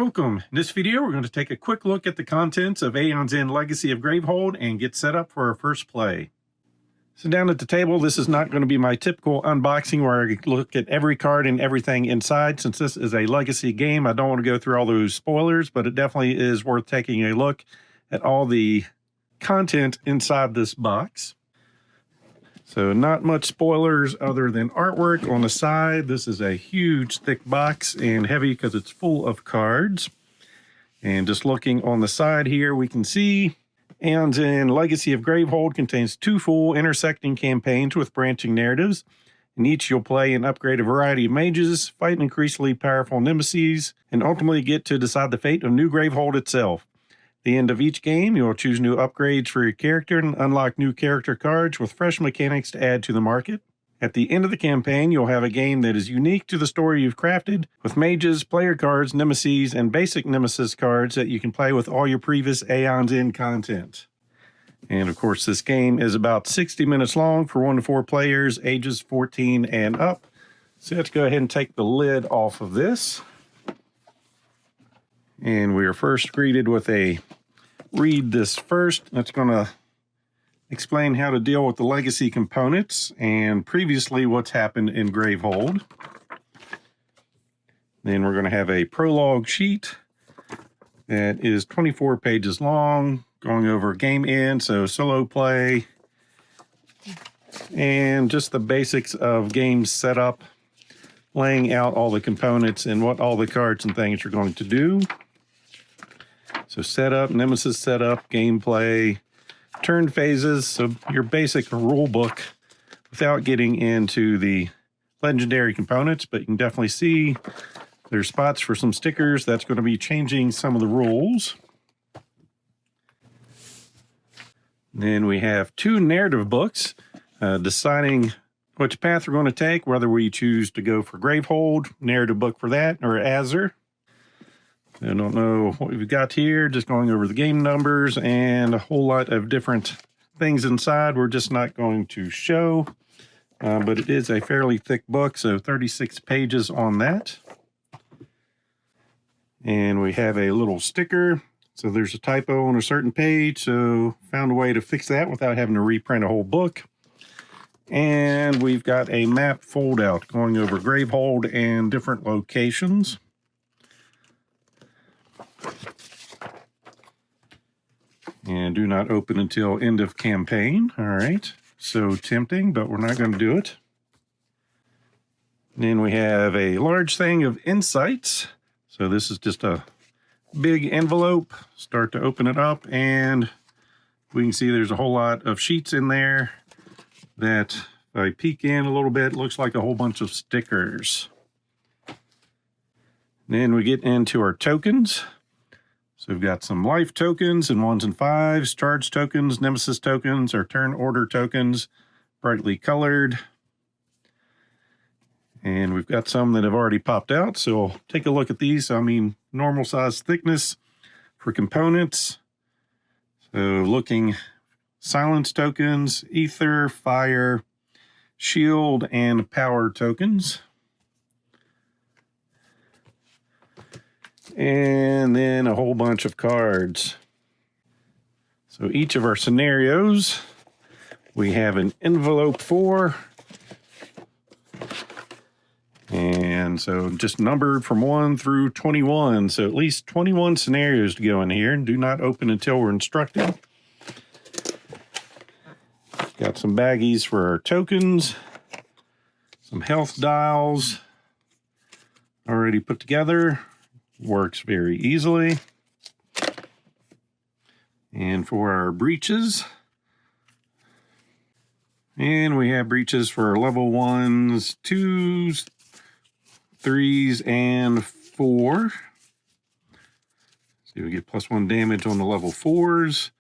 Welcome. In this video, we're going to take a quick look at the contents of Aeons Legacy of Gravehold and get set up for our first play. So down at the table, this is not going to be my typical unboxing where I look at every card and everything inside. Since this is a legacy game, I don't want to go through all those spoilers, but it definitely is worth taking a look at all the content inside this box. So not much spoilers other than artwork on the side. This is a huge thick box and heavy because it's full of cards. And just looking on the side here, we can see Aeons Legacy of Gravehold contains 2 full intersecting campaigns with branching narratives. In each, you'll play and upgrade a variety of mages, fight increasingly powerful nemesis, and ultimately get to decide the fate of New Gravehold itself. At the end of each game, you'll choose new upgrades for your character and unlock new character cards with fresh mechanics to add to the market. At the end of the campaign, you'll have a game that is unique to the story you've crafted, with mages, player cards, nemesis, and basic nemesis cards that you can play with all your previous Aeons content. And of course, this game is about 60 minutes long for 1 to 4 players, ages 14 and up. So let's go ahead and take the lid off of this. And we are first greeted with a read this first. That's going to explain how to deal with the legacy components and previously what's happened in Gravehold. Then we're going to have a prologue sheet that is 24 pages long, going over game end, so solo play, and just the basics of game setup, laying out all the components and what all the cards and things are going to do. So setup, Nemesis setup, gameplay, turn phases, so your basic rule book without getting into the legendary components, but you can definitely see there's spots for some stickers. That's going to be changing some of the rules. Then we have 2 narrative books deciding which path we're going to take, whether we choose to go for Gravehold, narrative book for that, or Azure. I don't know what we've got here, just going over the game numbers and a whole lot of different things inside we're just not going to show. But it is a fairly thick book, so 36 pages on that. And we have a little sticker. So there's a typo on a certain page, so found a way to fix that without having to reprint a whole book. And we've got a map fold out going over Gravehold and different locations. And do not open until end of campaign. All right, so tempting, but we're not going to do it. Then we have a large thing of insights. So this is just a big envelope. Start to open it up, and we can see there's a whole lot of sheets in there that, if I peek in a little bit, looks like a whole bunch of stickers. Then we get into our tokens. So we've got some life tokens and 1s and 5s, charge tokens, nemesis tokens, or turn order tokens, brightly colored. And we've got some that have already popped out, so we'll take a look at these. I mean, normal size thickness for components. So looking silence tokens, ether, fire, shield, and power tokens. And then a whole bunch of cards. So each of our scenarios, we have an envelope for. And so just numbered from 1 through 21. So at least 21 scenarios to go in here, and do not open until we're instructed. Got some baggies for our tokens. Some health dials already put together. Works very easily. And for our breaches, and we have breaches for level 1s, 2s, 3s, and 4. So we get +1 damage on the level 4s,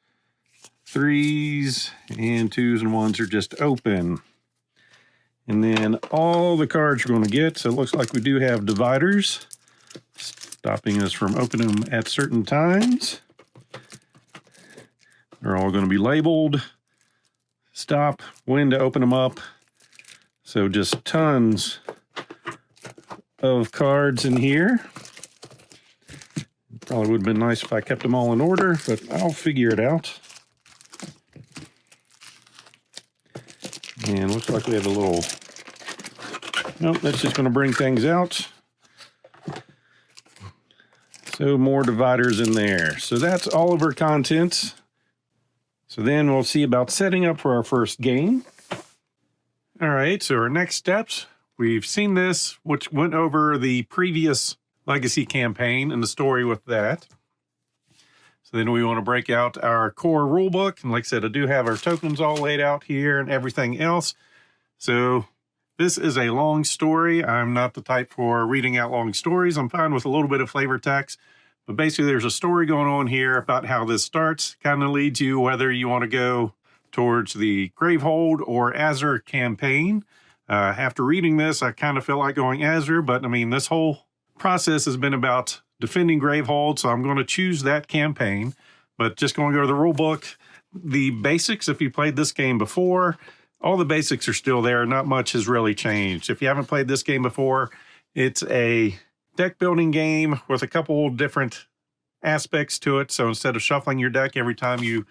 3s, and 2s and 1s are just open. And then all the cards we're going to get, so it looks like we do have dividers, stopping us from opening them at certain times. They're all going to be labeled. Stop, when to open them up. So just tons of cards in here. Probably would have been nice if I kept them all in order, but I'll figure it out. And looks like we have a little... Nope, that's just going to bring things out. So more dividers in there. So that's all of our contents. So then we'll see about setting up for our first game. All right, so our next steps. We've seen this, which went over the previous Legacy campaign and the story with that. So then we want to break out our core rulebook. And like I said, I do have our tokens all laid out here and everything else. So this is a long story. I'm not the type for reading out long stories. I'm fine with a little bit of flavor text. But basically, there's a story going on here about how this starts. Kind of leads you whether you want to go towards the Gravehold or Azure campaign. After reading this, I kind of feel like going Azure. But I mean, this whole process has been about defending Gravehold, so I'm going to choose that campaign. But just going to go to the rule book. The basics, if you played this game before, all the basics are still there. Not much has really changed. If you haven't played this game before, it's a deck building game with a couple different aspects to it. So instead of shuffling your deck every time you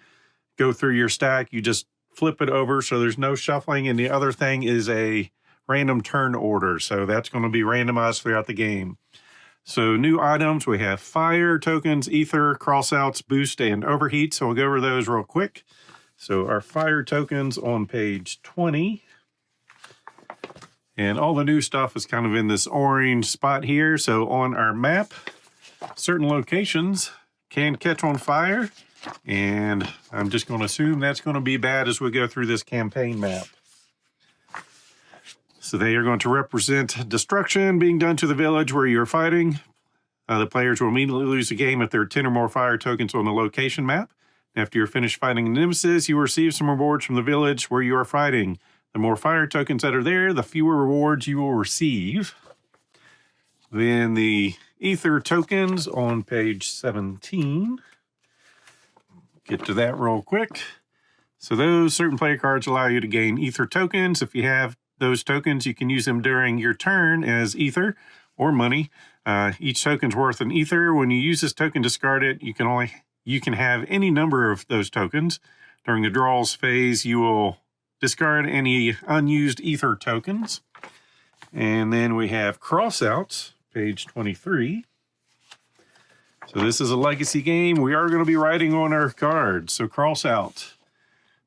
go through your stack, you just flip it over. So there's no shuffling. And the other thing is a random turn order. So that's going to be randomized throughout the game. So new items, we have fire tokens, ether, crossouts, boost, and overheat. So we'll go over those real quick. So our fire tokens on page 20. And all the new stuff is kind of in this orange spot here. So on our map, certain locations can catch on fire. And I'm just going to assume that's going to be bad as we go through this campaign map. So they are going to represent destruction being done to the village where you're fighting. The players will immediately lose the game if there are 10 or more fire tokens on the location map. After you're finished fighting Nemesis, you will receive some rewards from the village where you are fighting. The more fire tokens that are there, the fewer rewards you will receive. Then the ether tokens on page 17. Get to that real quick. So those certain player cards allow you to gain ether tokens. If you have those tokens, you can use them during your turn as ether or money. Each token's worth an ether. When you use this token, discard it. You can have any number of those tokens. During the draws phase, you will discard any unused ether tokens. And then we have crossouts, page 23. So this is a legacy game. We are going to be writing on our cards. So crossout.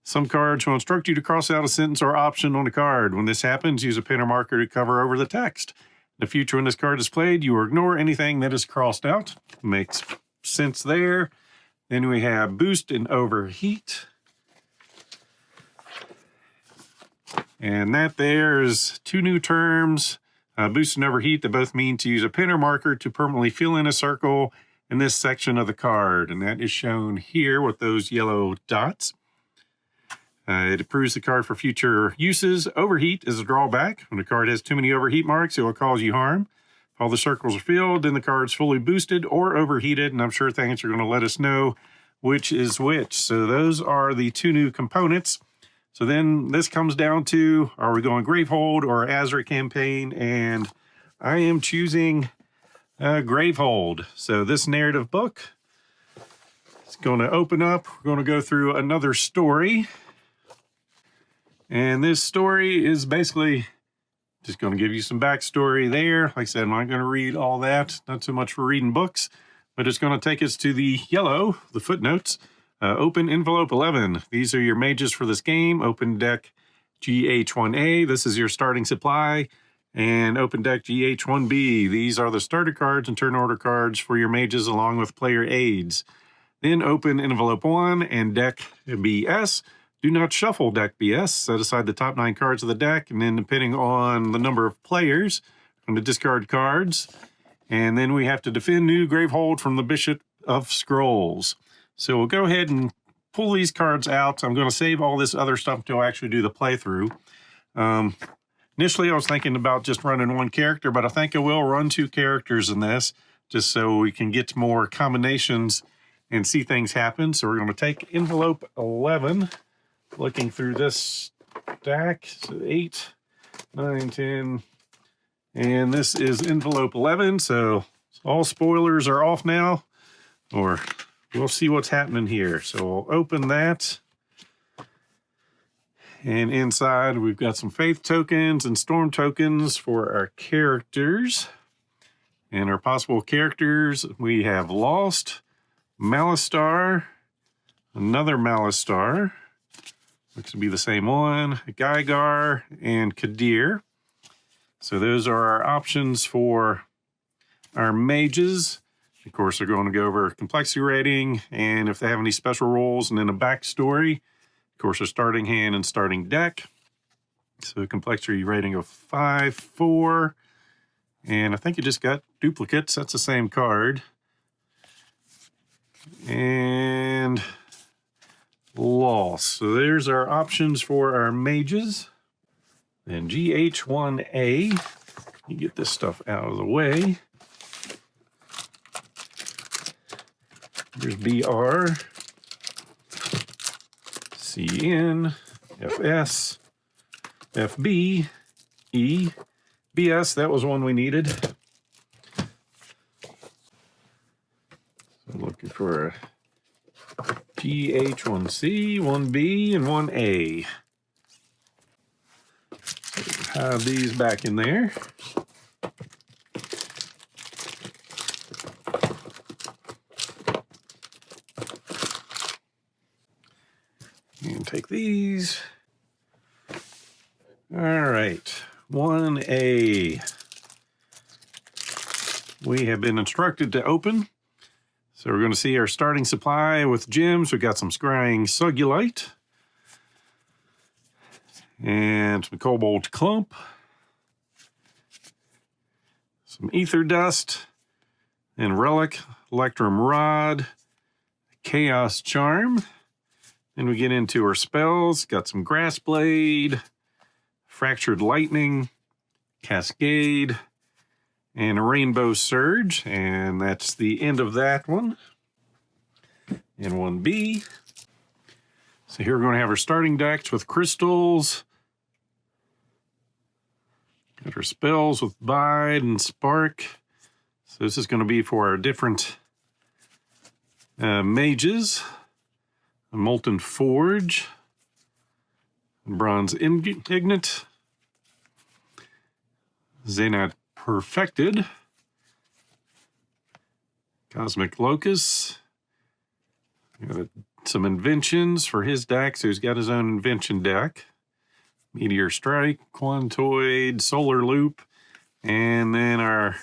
Some cards will instruct you to cross out a sentence or option on a card. When this happens, use a pen or marker to cover over the text. In the future, when this card is played, you will ignore anything that is crossed out. Makes sense there. Then we have boost and overheat. And that there is two new terms, boost and overheat, that both mean to use a pen or marker to permanently fill in a circle in this section of the card. And that is shown here with those yellow dots. It approves the card for future uses. Overheat is a drawback. When the card has too many overheat marks, it will cause you harm. If all the circles are filled, then the card's fully boosted or overheated, and I'm sure things are going to let us know which is which. So those are the two new components. So then this comes down to, are we going Gravehold or Azure campaign? And I am choosing Gravehold. So this narrative book is going to open up. We're going to go through another story. And this story is basically just going to give you some backstory there. Like I said, I'm not going to read all that. Not so much for reading books, but it's going to take us to the yellow, the footnotes. Open envelope 11. These are your mages for this game. Open deck GH1A. This is your starting supply. And open deck GH1B. These are the starter cards and turn order cards for your mages along with player aids. Then open envelope 1 and deck BS. Do not shuffle deck BS. Set aside the top 9 cards of the deck, and then depending on the number of players, I'm going to discard cards. And then we have to defend new Gravehold from the Bishop of Scrolls. So we'll go ahead and pull these cards out. I'm going to save all this other stuff until I actually do the playthrough. Initially, I was thinking about just running one character, but I think I will run 2 characters in this, just so we can get more combinations and see things happen. So we're going to take envelope 11. Looking through this stack, so 8, 9, 10, and this is envelope 11, so all spoilers are off now. or we'll see what's happening here. So we'll open that. And inside we've got some faith tokens and storm tokens for our characters. And our possible characters, we have Lost, Malistar, another Malistar, which would be the same one, Gygar, and Kadir. So those are our options for our mages. Of course, they're going to go over complexity rating and if they have any special roles, and then a backstory. Of course, a starting hand and starting deck. So complexity rating of 5, 4. And I think you just got duplicates. That's the same card. And Lost. So there's our options for our mages. Then GH1A. You get this stuff out of the way. There's BR, CN, FS, FB, E, BS. That was one we needed. So I'm looking for a GH1C, 1B, and 1A. So have these back in there. And take these. All right, 1A. We have been instructed to open. So we're going to see our starting supply with gems. We've got some scrying Sugulite. And some Cobalt Clump. Some Ether Dust. And Relic, Electrum Rod, Chaos Charm. Then we get into our spells. Got some Grass Blade, Fractured Lightning, Cascade, and a Rainbow Surge. And that's the end of that one. And 1B. So here we're going to have our starting decks with crystals. Got our spells with Bide and Spark. So this is going to be for our different mages. A Molten Forge, Bronze Ignite, Xenite Perfected, Cosmic Locus. Got some inventions for his deck, so he's got his own invention deck. Meteor Strike, Quantoid, Solar Loop, and then our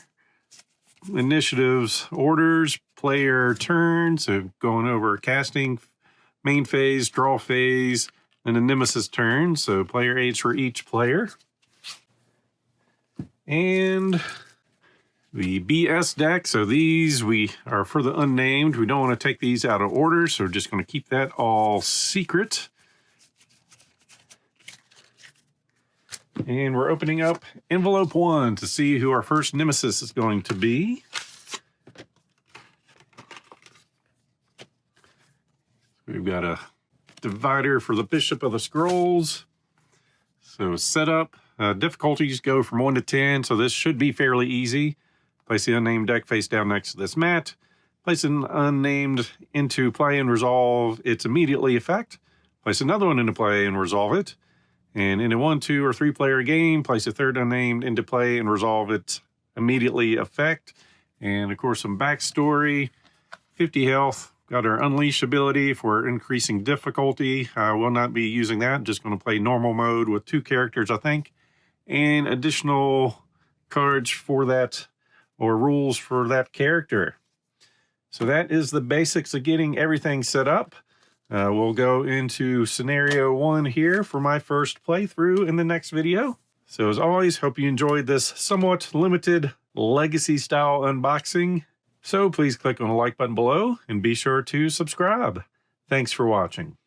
initiatives, orders, player turn, so going over casting, main phase, draw phase, and a Nemesis turn. So player 8 for each player. And the BS deck. So these we are for the unnamed. We don't want to take these out of order, so we're just going to keep that all secret. And we're opening up envelope 1 to see who our first Nemesis is going to be. We've got a divider for the Bishop of the Scrolls. So setup, difficulties go from 1 to 10, so this should be fairly easy. Place the unnamed deck face down next to this mat. Place an unnamed into play and resolve its immediately effect. Place another one into play and resolve it. And in a 1, 2, or 3 player game, place a third unnamed into play and resolve its immediately effect. And of course some backstory, 50 health. Got our Unleash ability for increasing difficulty. I will not be using that. Just going to play normal mode with 2 characters, I think. And additional cards for that, or rules for that character. So that is the basics of getting everything set up. We'll go into scenario 1 here for my first playthrough in the next video. So as always, hope you enjoyed this somewhat limited legacy style unboxing. So please click on the like button below and be sure to subscribe. Thanks for watching.